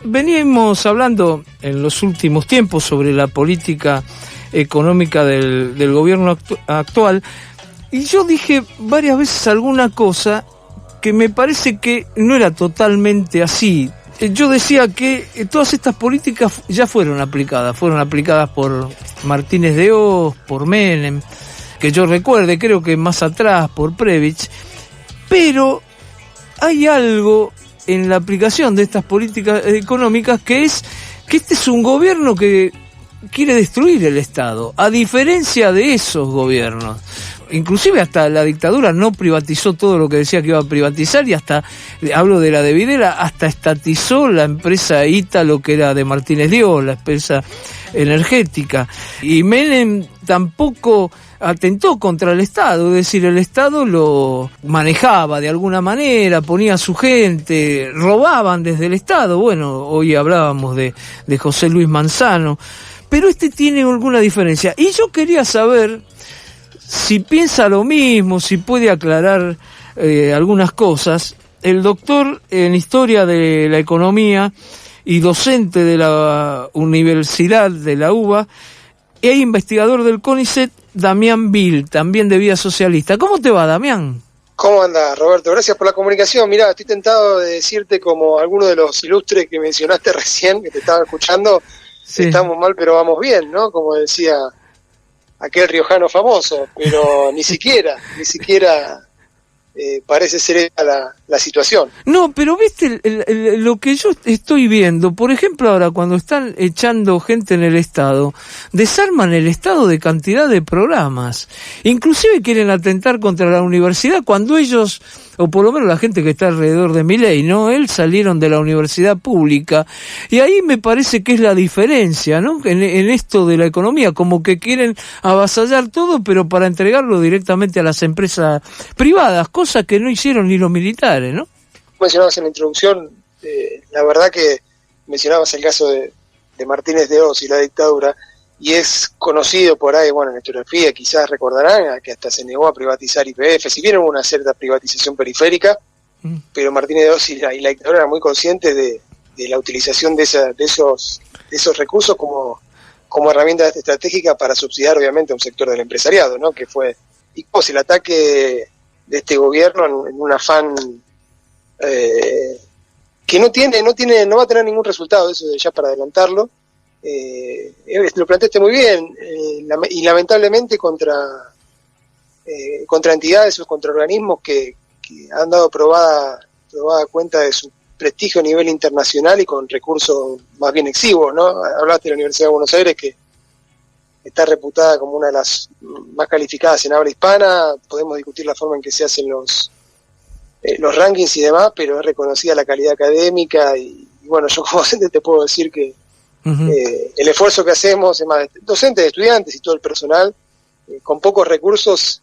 venimos hablando en los últimos tiempos sobre la política económica del gobierno actual, y yo dije varias veces alguna cosa que me parece que no era totalmente así. Yo decía que todas estas políticas ya fueron aplicadas por Martínez de Hoz, por Menem, que yo recuerde, creo que más atrás por Prebisch, pero hay algo en la aplicación de estas políticas económicas que es que este es un gobierno que quiere destruir el Estado, a diferencia de esos gobiernos. Inclusive hasta la dictadura no privatizó todo lo que decía que iba a privatizar, y hasta, hablo de la de Videla, hasta estatizó la empresa Ítalo, que era de Martínez de Hoz, la empresa energética. Y Menem tampoco atentó contra el Estado, es decir, el Estado lo manejaba de alguna manera, ponía a su gente, robaban desde el Estado. Bueno, hoy hablábamos de José Luis Manzano, pero este tiene alguna diferencia. Y yo quería saber si piensa lo mismo, si puede aclarar algunas cosas. El doctor en Historia de la Economía y docente de la Universidad de la UBA e investigador del CONICET, Damián Vil, también de Vía Socialista. ¿Cómo te va, Damián? ¿Cómo andás, Roberto? Gracias por la comunicación. Mirá, estoy tentado de decirte, como alguno de los ilustres que mencionaste recién, que te estaba escuchando, sí, estamos mal pero vamos bien, ¿no? Como decía aquel riojano famoso, pero ni siquiera parece ser la situación. No, pero viste lo que yo estoy viendo, por ejemplo, ahora cuando están echando gente en el Estado, desarman el Estado de cantidad de programas, inclusive quieren atentar contra la universidad cuando ellos, o por lo menos la gente que está alrededor de Milei, ¿no? Él salieron de la universidad pública, y ahí me parece que es la diferencia, ¿no? En esto de la economía, como que quieren avasallar todo, pero para entregarlo directamente a las empresas privadas, cosa que no hicieron ni los militares, ¿no? Mencionabas en la introducción, la verdad que mencionabas el caso de Martínez de Hoz y la dictadura, y es conocido por ahí, bueno, en la historiografía quizás recordarán que hasta se negó a privatizar YPF, si bien hubo una cierta privatización periférica, pero Martínez de Hoz y la dictadura eran muy conscientes de la utilización de esos recursos como herramienta estratégica para subsidiar obviamente a un sector del empresariado, ¿no? Que fue, y pues, el ataque de este gobierno en un afán que no va a tener ningún resultado, eso ya para adelantarlo. Lo planteaste muy bien, y lamentablemente contra entidades o contra organismos que han dado probada cuenta de su prestigio a nivel internacional y con recursos más bien exiguos, ¿no? Hablaste de la Universidad de Buenos Aires, que está reputada como una de las más calificadas en habla hispana. Podemos discutir la forma en que se hacen los rankings y demás, pero es reconocida la calidad académica, y bueno, yo como docente te puedo decir que el esfuerzo que hacemos, docentes, estudiantes y todo el personal, con pocos recursos,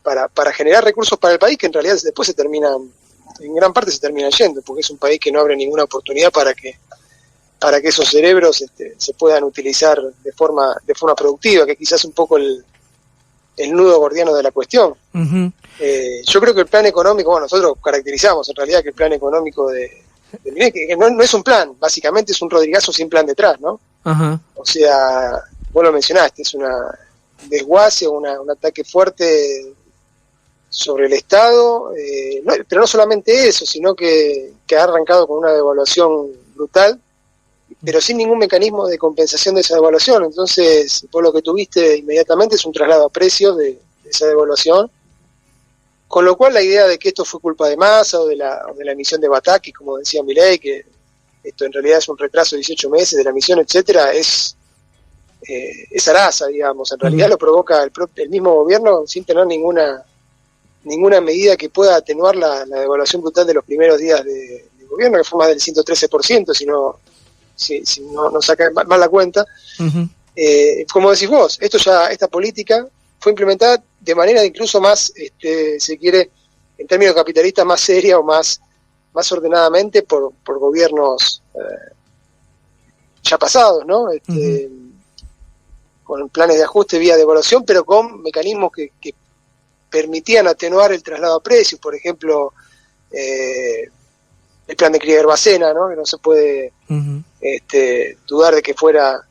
para generar recursos para el país, que en realidad después en gran parte se terminan yendo, porque es un país que no abre ninguna oportunidad para que esos cerebros se puedan utilizar de forma productiva, que quizás un poco el nudo gordiano de la cuestión. Yo creo que el plan económico, bueno, nosotros caracterizamos en realidad que el plan económico que no es un plan, básicamente es un rodrigazo sin plan detrás, ¿no? O sea, vos lo mencionaste, es un desguace, un ataque fuerte sobre el Estado, pero no solamente eso, sino que ha arrancado con una devaluación brutal, pero sin ningún mecanismo de compensación de esa devaluación. Entonces, vos lo que tuviste inmediatamente es un traslado a precios de esa devaluación, con lo cual la idea de que esto fue culpa de Massa o de la emisión de Bataki, como decía Milei, que esto en realidad es un retraso de 18 meses de la emisión, etcétera, es zaraza, digamos. En realidad lo provoca el mismo gobierno sin tener ninguna medida que pueda atenuar la devaluación brutal de los primeros días de gobierno, que fue más del 113%, si no saca mal la cuenta. Como decís vos, esta política fue implementada de manera incluso más, se quiere, en términos capitalistas, más seria o más ordenadamente por gobiernos ya pasados, ¿no? Con planes de ajuste vía devaluación, pero con mecanismos que permitían atenuar el traslado a precios. Por ejemplo, el plan de Krieger-Bacena, ¿no? Que no se puede dudar de que fuera,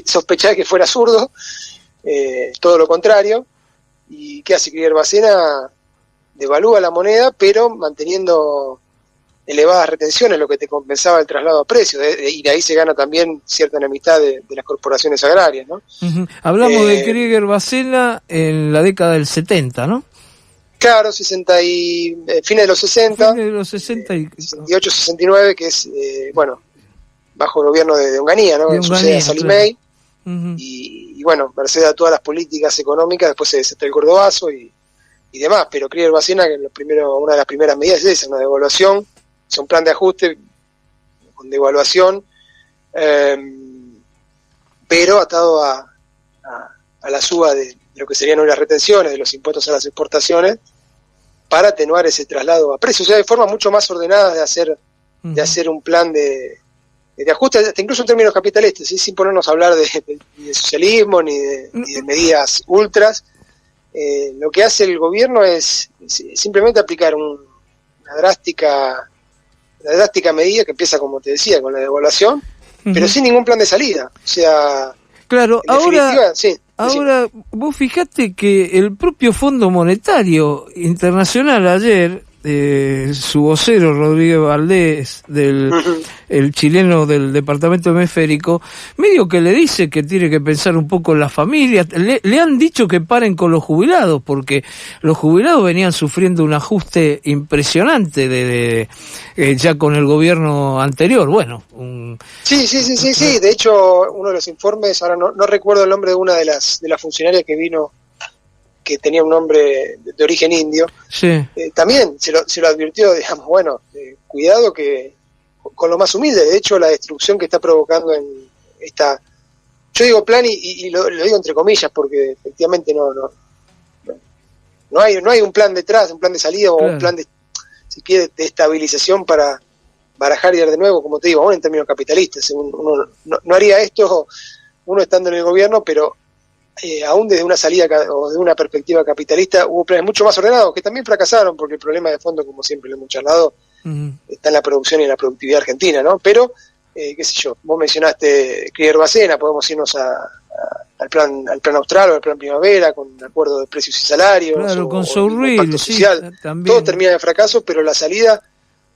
sospechar que fuera zurdo, todo lo contrario. ¿Y qué hace Krieger-Bacena? Devalúa la moneda, pero manteniendo elevadas retenciones, lo que te compensaba el traslado a precios, y de ahí se gana también cierta enemistad de las corporaciones agrarias, ¿no? Hablamos de Krieger-Bacena en la década del 70, ¿no? Claro, fines de los 60, fines de los 60 y 68, 69, que es, bajo el gobierno de Onganía, ¿no? Sucede a Salimey, claro. Y bueno, merced a todas las políticas económicas, después se desata el gordobazo y demás, pero Krieger-Bacena, que una de las primeras medidas es esa, una devaluación, es un plan de ajuste con devaluación, pero atado a la suba de lo que serían hoy las retenciones, de los impuestos a las exportaciones, para atenuar ese traslado a precios, o sea, de forma mucho más ordenada de hacer un plan de ajuste, hasta incluso en términos capitalistas, ¿sí? Sin ponernos a hablar ni de socialismo, ni de medidas ultras. Lo que hace el gobierno es simplemente aplicar una drástica medida que empieza, como te decía, con la devaluación, pero sin ningún plan de salida. O sea, claro, ahora vos fijate que el propio Fondo Monetario Internacional ayer, su vocero Rodríguez Valdés, el chileno del departamento hemisférico, medio que le dice que tiene que pensar un poco en las familias. Le han dicho que paren con los jubilados, porque los jubilados venían sufriendo un ajuste impresionante ya con el gobierno anterior. Bueno, Sí. De hecho, uno de los informes, ahora no recuerdo el nombre de una de las funcionarias que vino, que tenía un nombre de origen indio, sí. También se lo advirtió, digamos, cuidado que con lo más humilde. De hecho, la destrucción que está provocando en esta, yo digo plan y lo digo entre comillas, porque efectivamente no hay un plan detrás, un plan de salida, claro, o un plan de estabilización para barajar y dar de nuevo, como te digo, aún en términos capitalistas. Uno no haría esto uno estando en el gobierno, pero aún desde una salida o desde una perspectiva capitalista hubo planes mucho más ordenados que también fracasaron, porque el problema de fondo, como siempre lo hemos charlado, está en la producción y en la productividad argentina, ¿no? Pero, qué sé yo, vos mencionaste Krieger-Bacena, podemos irnos al plan austral o al plan primavera, con acuerdo de precios y salarios, claro, con el pacto social, también. Todo termina de fracaso, pero la salida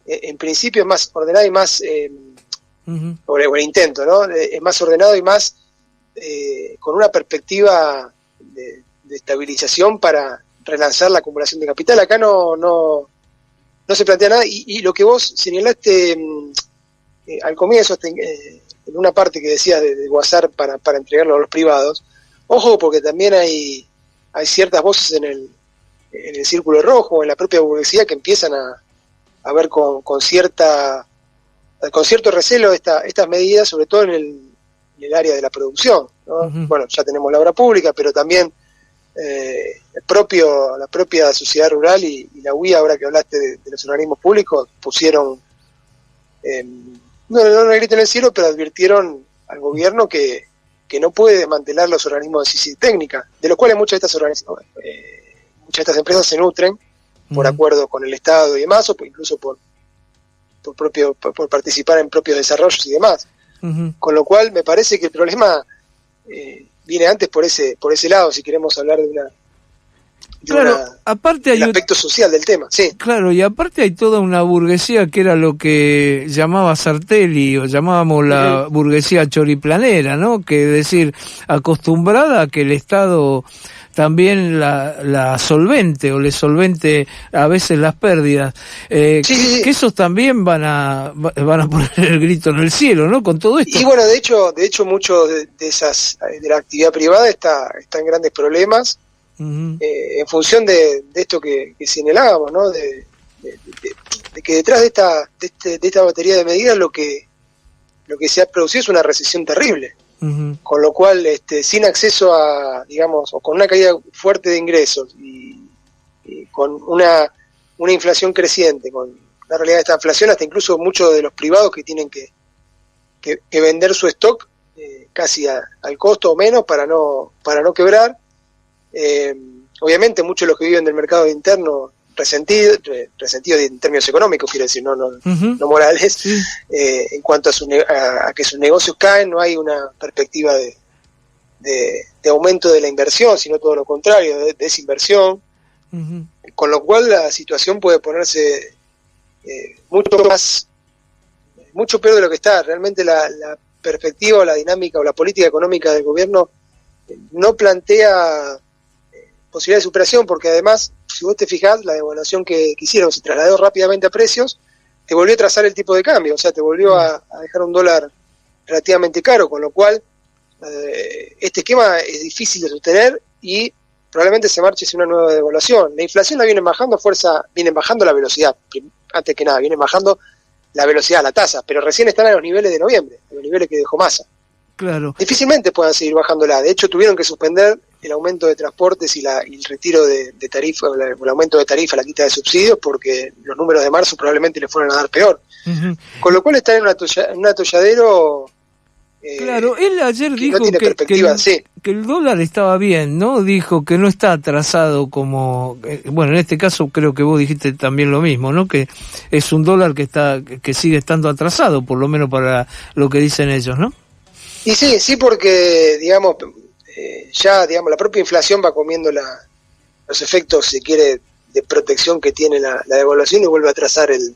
en principio es más ordenada y más, o el intento, ¿no? Es más ordenado y más con una perspectiva de estabilización para relanzar la acumulación de capital. Acá no se plantea nada, y lo que vos señalaste al comienzo, en una parte que decías de guasar para entregarlo a los privados, ojo, porque también hay ciertas voces en el círculo rojo, en la propia burguesía, que empiezan a ver con cierto recelo estas medidas, sobre todo en el área de la producción, ¿no? Bueno, ya tenemos la obra pública, pero también la propia sociedad rural y la UIA, ahora que hablaste de los organismos públicos, pusieron, no grito en el cielo, pero advirtieron al gobierno que no puede desmantelar los organismos de CICI técnica, de los cuales muchas de estas empresas se nutren por acuerdo con el Estado y demás, o incluso por participar en propios desarrollos y demás. Con lo cual me parece que el problema viene antes por ese lado, si queremos hablar de aparte el aspecto social del tema. Sí. Claro, y aparte hay toda una burguesía que era lo que llamaba Sartelli, o llamábamos la burguesía choriplanera, ¿no? Que es decir, acostumbrada a que el Estado también la solvente o le solvente a veces las pérdidas, que esos también van a poner el grito en el cielo, ¿no? Con todo esto. Y bueno, de hecho mucho de la actividad privada está en grandes problemas, en función de esto que señalábamos, ¿no? De que detrás de esta batería de medidas lo que se ha producido es una recesión terrible. Con lo cual, sin acceso a, digamos, o con una caída fuerte de ingresos y con una inflación creciente, con la realidad de esta inflación, hasta incluso muchos de los privados que tienen que vender su stock casi al costo o menos para no quebrar. Obviamente muchos de los que viven del mercado interno resentido en términos económicos, quiero decir, no Ujú. morales, Sí. en cuanto a que sus negocios caen, no hay una perspectiva de aumento de la inversión, sino todo lo contrario, de desinversión, Ujú. con lo cual la situación puede ponerse mucho peor de lo que está. Realmente la perspectiva o la dinámica o la política económica del gobierno no plantea posibilidad de superación, porque además, si vos te fijás, la devaluación que hicieron se trasladó rápidamente a precios, te volvió a trazar el tipo de cambio, o sea, te volvió a dejar un dólar relativamente caro, con lo cual este esquema es difícil de sostener y probablemente se marche hacia una nueva devaluación. La inflación la viene bajando viene bajando la velocidad, antes que nada, viene bajando la velocidad, la tasa, pero recién están a los niveles de noviembre, a los niveles que dejó Massa. Claro. Difícilmente puedan seguir bajándola. De hecho, tuvieron que suspender el aumento de transportes y el retiro de tarifa, o el aumento de tarifa, la quita de subsidios, porque los números de marzo probablemente les fueron a dar peor. Ujú. Con lo cual están en un atolladero Claro, él ayer que dijo no tiene perspectiva. Sí, que el dólar estaba bien, ¿no? Dijo que no está atrasado como... bueno, en este caso creo que vos dijiste también lo mismo, ¿no? Que es un dólar que sigue estando atrasado, por lo menos para lo que dicen ellos, ¿no? y sí, porque, digamos, ya, digamos, la propia inflación va comiendo los efectos, si quiere, de protección que tiene la devaluación y vuelve a atrasar el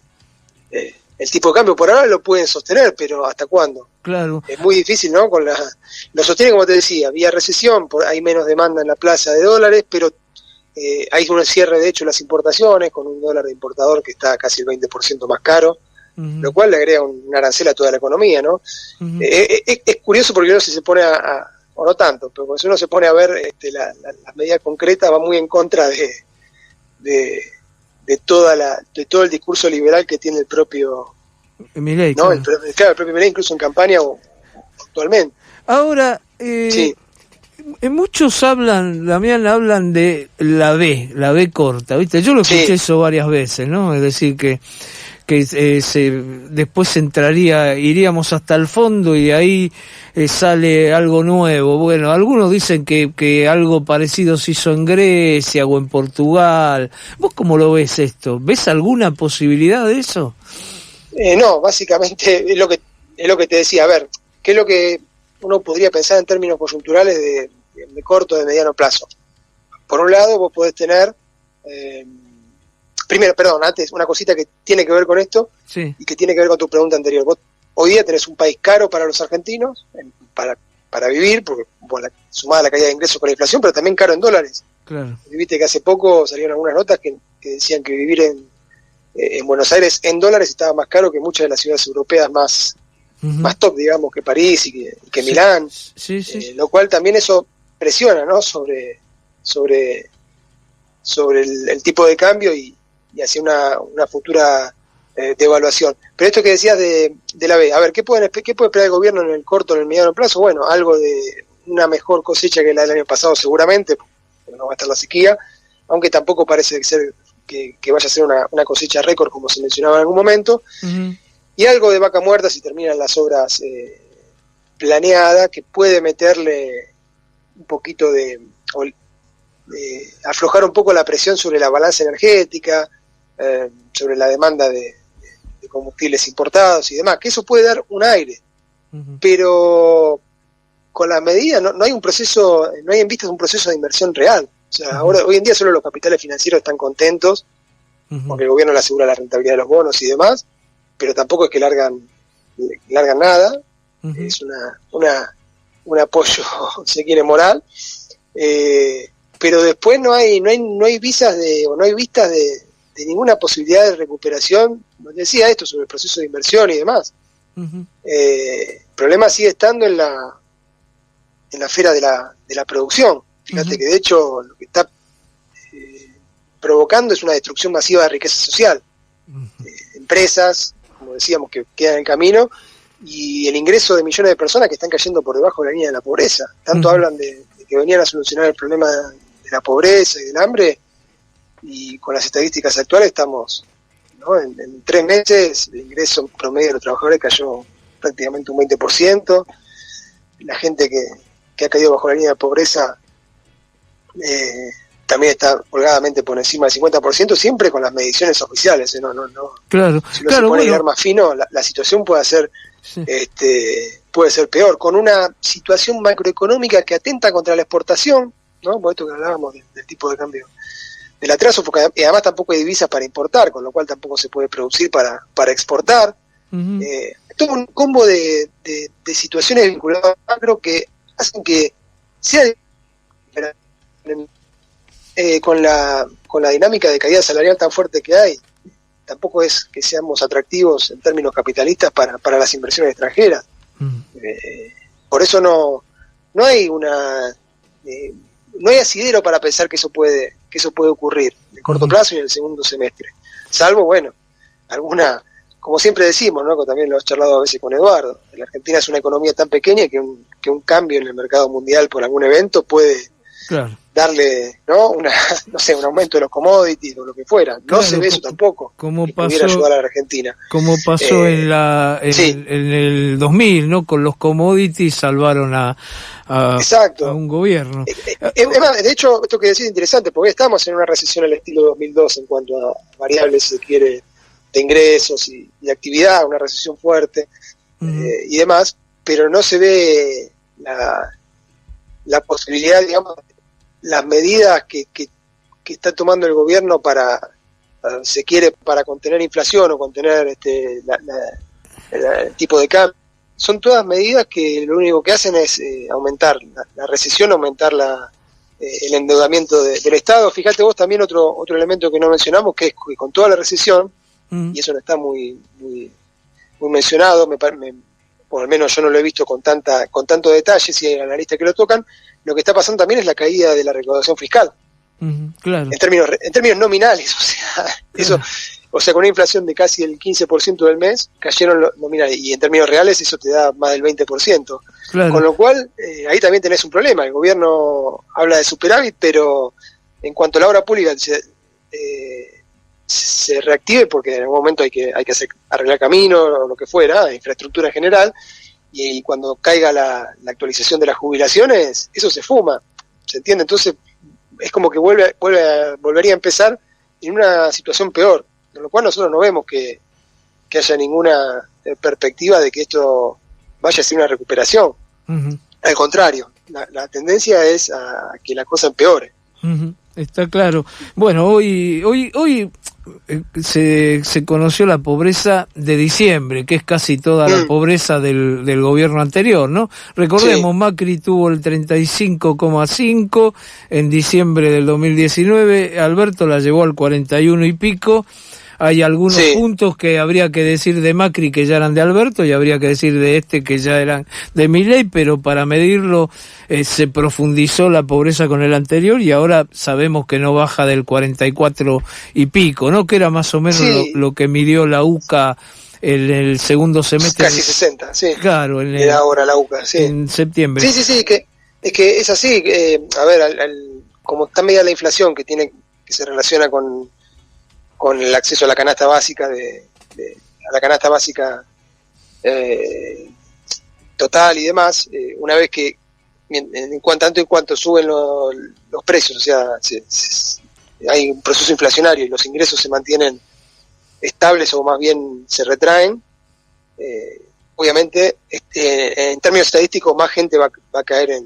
tipo de cambio. Por ahora lo pueden sostener, pero ¿hasta cuándo? Claro. Es muy difícil, ¿no? Lo sostiene, como te decía, vía recesión, hay menos demanda en la plaza de dólares, pero hay un cierre, de hecho, las importaciones, con un dólar de importador que está casi el 20% más caro, Uh-huh. lo cual le agrega un arancel a toda la economía, ¿no? Uh-huh. Es curioso porque uno si se pone o no tanto, pero si uno se pone a ver las medidas concretas, va muy en contra de todo el discurso liberal que tiene el propio Milei, ¿no? claro. El propio Milei, incluso en campaña o actualmente. Ahora, Sí, muchos Damián, hablan de la B corta, ¿viste? Yo lo escuché sí. eso varias veces, ¿no? Es decir, que después iríamos hasta el fondo y de ahí sale algo nuevo. Bueno, algunos dicen que algo parecido se hizo en Grecia o en Portugal. ¿Vos cómo lo ves esto? ¿Ves alguna posibilidad de eso? No, básicamente es lo que te decía. A ver, ¿qué es lo que uno podría pensar en términos coyunturales de corto, de mediano plazo? Por un lado, vos podés tener... primero, perdón, antes, una cosita que tiene que ver con esto, Sí. y que tiene que ver con tu pregunta anterior. Vos hoy día tenés un país caro para los argentinos, para vivir, porque sumada la caída de ingresos con la inflación, pero también caro en dólares. Claro. Viste que hace poco salieron algunas notas que decían que vivir en Buenos Aires en dólares estaba más caro que muchas de las ciudades europeas más top, digamos, que París y que Sí. Milán. Sí. Lo cual también eso presiona, ¿no? sobre el tipo de cambio y hacia una futura devaluación. Pero esto que decías de la B, a ver, ¿qué puede esperar el gobierno en el corto, en el mediano plazo? Bueno, algo de una mejor cosecha que la del año pasado seguramente, porque no va a estar la sequía, aunque tampoco parece ser que vaya a ser una cosecha récord como se mencionaba en algún momento, y algo de vaca muerta si terminan las obras planeadas, que puede meterle un poquito de aflojar un poco la presión sobre la balanza energética, sobre la demanda de combustibles importados y demás, que eso puede dar un aire, pero con la medida no hay un proceso, no hay en vistas un proceso de inversión real. O sea, hoy en día solo los capitales financieros están contentos porque el gobierno le asegura la rentabilidad de los bonos y demás, pero tampoco es que largan nada. Es un apoyo, se quiere, moral, pero después no hay vistas de ninguna posibilidad de recuperación. Decía esto sobre el proceso de inversión y demás. El problema sigue estando en la esfera de la producción. Fíjate que de hecho lo que está provocando es una destrucción masiva de riqueza social. Empresas, como decíamos, que quedan en el camino, y el ingreso de millones de personas que están cayendo por debajo de la línea de la pobreza. Tanto hablan de que venían a solucionar el problema de la pobreza y del hambre, y con las estadísticas actuales estamos, ¿no? En 3 meses el ingreso promedio de los trabajadores cayó prácticamente un 20%. La gente que ha caído bajo la línea de pobreza también está holgadamente por encima del 50%, siempre con las mediciones oficiales, ¿eh? No. Claro, si uno se pone a hilar más fino, la situación puede ser peor, con una situación macroeconómica que atenta contra la exportación, ¿no? Por esto que hablábamos del tipo de cambio, del atraso, porque además tampoco hay divisas para importar, con lo cual tampoco se puede producir para exportar. Uh-huh. Todo un combo de situaciones vinculadas al macro que hacen que sea con la dinámica de caída salarial tan fuerte que hay, tampoco es que seamos atractivos en términos capitalistas para las inversiones extranjeras. Por eso no hay no hay asidero para pensar que eso puede ocurrir en el corto plazo y en el segundo semestre, salvo, bueno, alguna, como siempre decimos, ¿no? Que también lo he charlado a veces con Eduardo, la Argentina es una economía tan pequeña que un cambio en el mercado mundial por algún evento puede darle, ¿no? un aumento de los commodities o lo que fuera. No se ve eso tampoco, como que pudiera ayudar a la Argentina. Como pasó en el 2000, ¿no? Con los commodities salvaron a un gobierno. De hecho, esto que decís es interesante, porque estamos en una recesión al estilo 2002 en cuanto a variables, si se quiere, de ingresos y actividad, una recesión fuerte y demás, pero no se ve la posibilidad, digamos, las medidas que está tomando el gobierno para contener inflación o contener el tipo de cambio. Son todas medidas que lo único que hacen es aumentar la recesión, aumentar el endeudamiento del Estado. Fíjate vos también otro elemento que no mencionamos, que es que con toda la recesión, y eso no está muy mencionado, por al menos yo no lo he visto con tanto detalle, si hay analistas que lo tocan, lo que está pasando también es la caída de la recaudación fiscal. Claro. En términos nominales, o sea, con una inflación de casi el 15% del mes, cayeron los nominales, y en términos reales eso te da más del 20%. Claro. Con lo cual, ahí también tenés un problema. El gobierno habla de superávit, pero en cuanto a la obra pública se reactive, porque en algún momento hay que arreglar caminos o lo que fuera, infraestructura en general, y cuando caiga la actualización de las jubilaciones, eso se fuma, ¿se entiende? Entonces es como que volvería a empezar en una situación peor, con lo cual nosotros no vemos que haya ninguna perspectiva de que esto vaya a ser una recuperación. Al contrario, la tendencia es a que la cosa empeore. Está claro. Bueno, hoy se conoció la pobreza de diciembre, que es casi toda la pobreza del gobierno anterior, ¿no? Recordemos, Macri tuvo el 35,5 en diciembre del 2019, Alberto la llevó al 41 y pico. Hay algunos puntos que habría que decir de Macri que ya eran de Alberto y habría que decir de que ya eran de Milei, pero para medirlo se profundizó la pobreza con el anterior y ahora sabemos que no baja del 44 y pico, ¿no? Que era más o menos lo que midió la UCA en el segundo semestre. Casi 60, sí. Claro. Era ahora la UCA, sí. En septiembre. Sí, que es así. A ver, como está medida la inflación que se relaciona con el acceso a la canasta básica a la canasta básica total y demás, una vez que en cuanto suben los precios, o sea, hay un proceso inflacionario y los ingresos se mantienen estables o más bien se retraen, obviamente en términos estadísticos más gente va a caer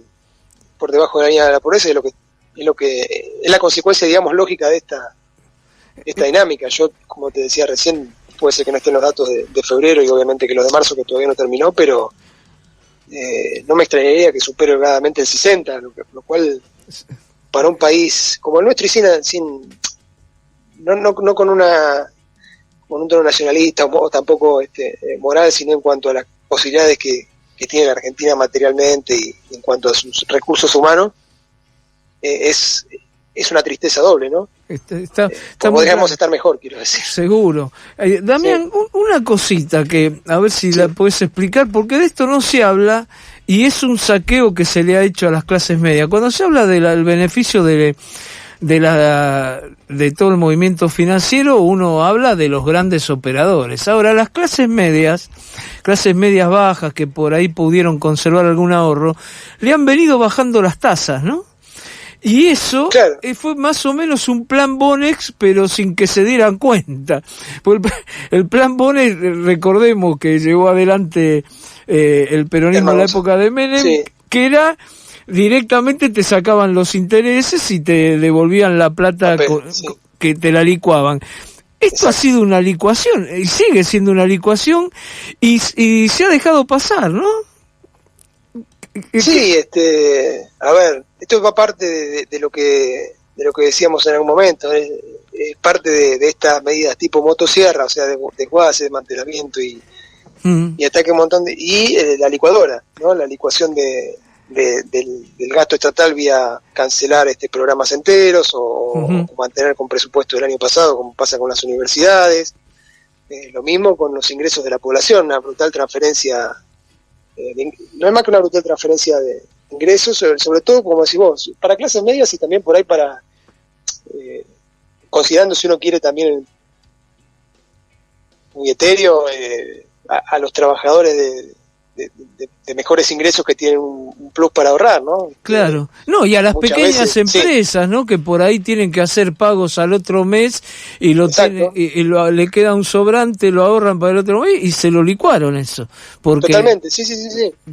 por debajo de la línea de la pobreza, y es la consecuencia, digamos, lógica de esta dinámica. Yo, como te decía recién, puede ser que no estén los datos de febrero y obviamente que los de marzo, que todavía no terminó, pero no me extrañaría que supere holgadamente el 60, lo cual para un país como el nuestro y no con un tono nacionalista o tampoco moral, sino en cuanto a las posibilidades que tiene la Argentina materialmente y en cuanto a sus recursos humanos, es una tristeza doble, ¿no? Podríamos estar mejor, quiero decir. Seguro. Damián, una cosita que a ver si la podés explicar, porque de esto no se habla y es un saqueo que se le ha hecho a las clases medias. Cuando se habla del beneficio de todo el movimiento financiero, uno habla de los grandes operadores. Ahora, las clases medias bajas, que por ahí pudieron conservar algún ahorro, le han venido bajando las tasas, ¿no? Y eso Claro. fue más o menos un plan Bonex, pero sin que se dieran cuenta. Porque el plan Bonex, recordemos que llevó adelante el peronismo en la época de Menem, Sí. que era directamente te sacaban los intereses y te devolvían la plata Sí. que te la licuaban. Esto ha sido una licuación, y sigue siendo una licuación, y se ha dejado pasar, ¿no? Sí, a ver, esto va parte de lo que decíamos en algún momento, es parte de estas medidas tipo motosierra, o sea, de jugadas de desmantelamiento y ataque un montón y la licuadora, ¿no? La licuación del gasto estatal vía cancelar programas enteros o mantener con presupuesto del año pasado, como pasa con las universidades. Lo mismo con los ingresos de la población, una brutal transferencia. No es más que una brutal transferencia de ingresos, sobre todo, como decís vos, para clases medias y también por ahí para, considerando si uno quiere también muy etéreo, a los trabajadores de mejores ingresos que tienen un plus para ahorrar, ¿no? Claro, no, y a las pequeñas veces, empresas, sí, ¿no? Que por ahí tienen que hacer pagos al otro mes y le queda un sobrante, lo ahorran para el otro mes y se lo licuaron eso. Porque... Totalmente, sí.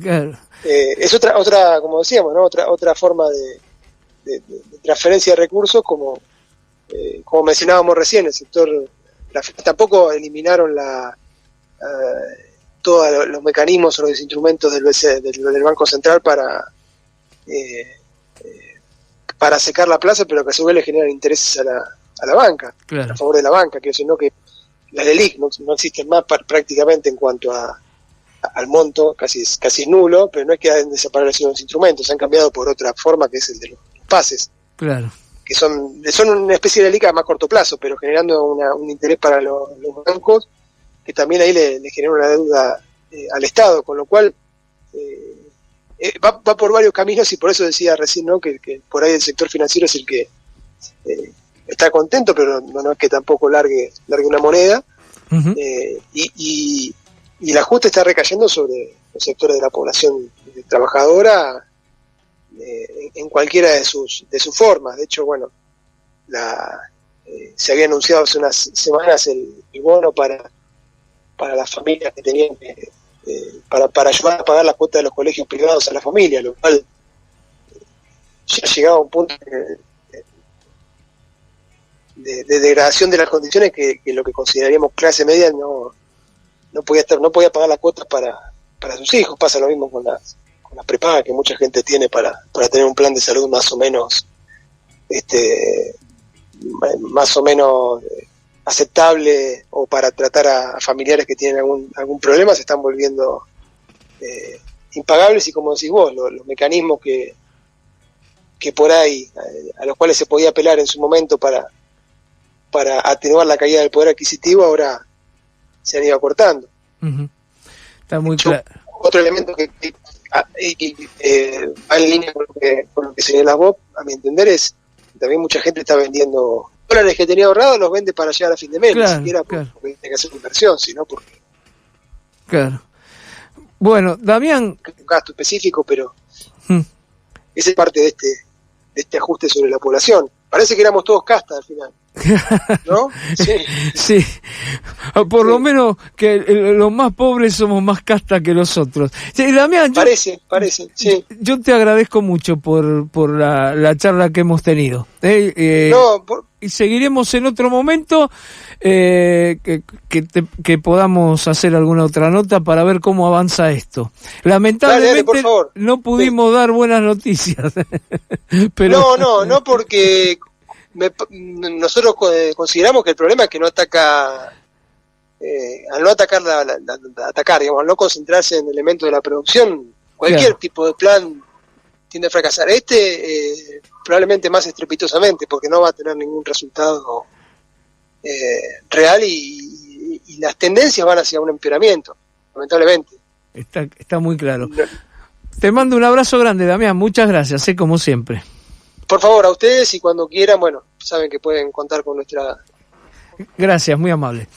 Claro. Es otra, como decíamos, ¿no? Otra forma de transferencia de recursos, como mencionábamos recién, el sector, tampoco eliminaron todos los mecanismos o los instrumentos del Banco Central para secar la plaza, pero que a su vez le generan intereses a la banca, claro, a favor de la banca, que sino que las LELIQ no existen más prácticamente en cuanto al monto, casi es nulo, pero no es que hayan desaparecido los instrumentos, se han cambiado por otra forma, que es el de los pases, claro, que son una especie de LELIQ a más corto plazo, pero generando un interés para los bancos, que también ahí le genera una deuda al Estado, con lo cual va por varios caminos, y por eso decía recién, ¿no? que por ahí el sector financiero es el que está contento, pero no es que tampoco largue una moneda, y el ajuste está recayendo sobre los sectores de la población trabajadora en cualquiera de sus formas. De hecho, bueno, se había anunciado hace unas semanas el bono para las familias que tenían para ayudar a pagar las cuotas de los colegios privados a la familia, lo cual ya llegaba a un punto de degradación de las condiciones que lo que consideraríamos clase media no podía pagar las cuotas para sus hijos. Pasa lo mismo con las prepagas que mucha gente tiene para tener un plan de salud más o menos aceptable, o para tratar a familiares que tienen algún problema, se están volviendo impagables, y como decís vos, los mecanismos que por ahí a los cuales se podía apelar en su momento para atenuar la caída del poder adquisitivo, ahora se han ido acortando. Está muy claro. Otro elemento que va en línea con lo que señala vos, a mi entender, es que también mucha gente está vendiendo dólares que tenía ahorrados, los vende para llegar a fin de mes, ni siquiera porque tiene que hacer inversión, sino porque... Claro. Bueno, Damián... Un gasto específico, pero esa es parte de este ajuste sobre la población. Parece que éramos todos castas al final, ¿no? Sí. Por lo menos que los más pobres somos más castas que los otros. Sí, Damián, parece, sí. Yo te agradezco mucho por la charla que hemos tenido. Y seguiremos en otro momento que podamos hacer alguna otra nota para ver cómo avanza esto. Lamentablemente por favor. No pudimos dar buenas noticias. Pero... No, porque nosotros consideramos que el problema es que no ataca, al no atacar digamos, al no concentrarse en elementos de la producción, cualquier tipo de plan tiende a fracasar. Probablemente más estrepitosamente, porque no va a tener ningún resultado real, y las tendencias van hacia un empeoramiento, lamentablemente. Está muy claro. Te mando un abrazo grande, Damián, muchas gracias, como siempre. Por favor, a ustedes, y cuando quieran, bueno, saben que pueden contar con nuestra... Gracias, muy amable.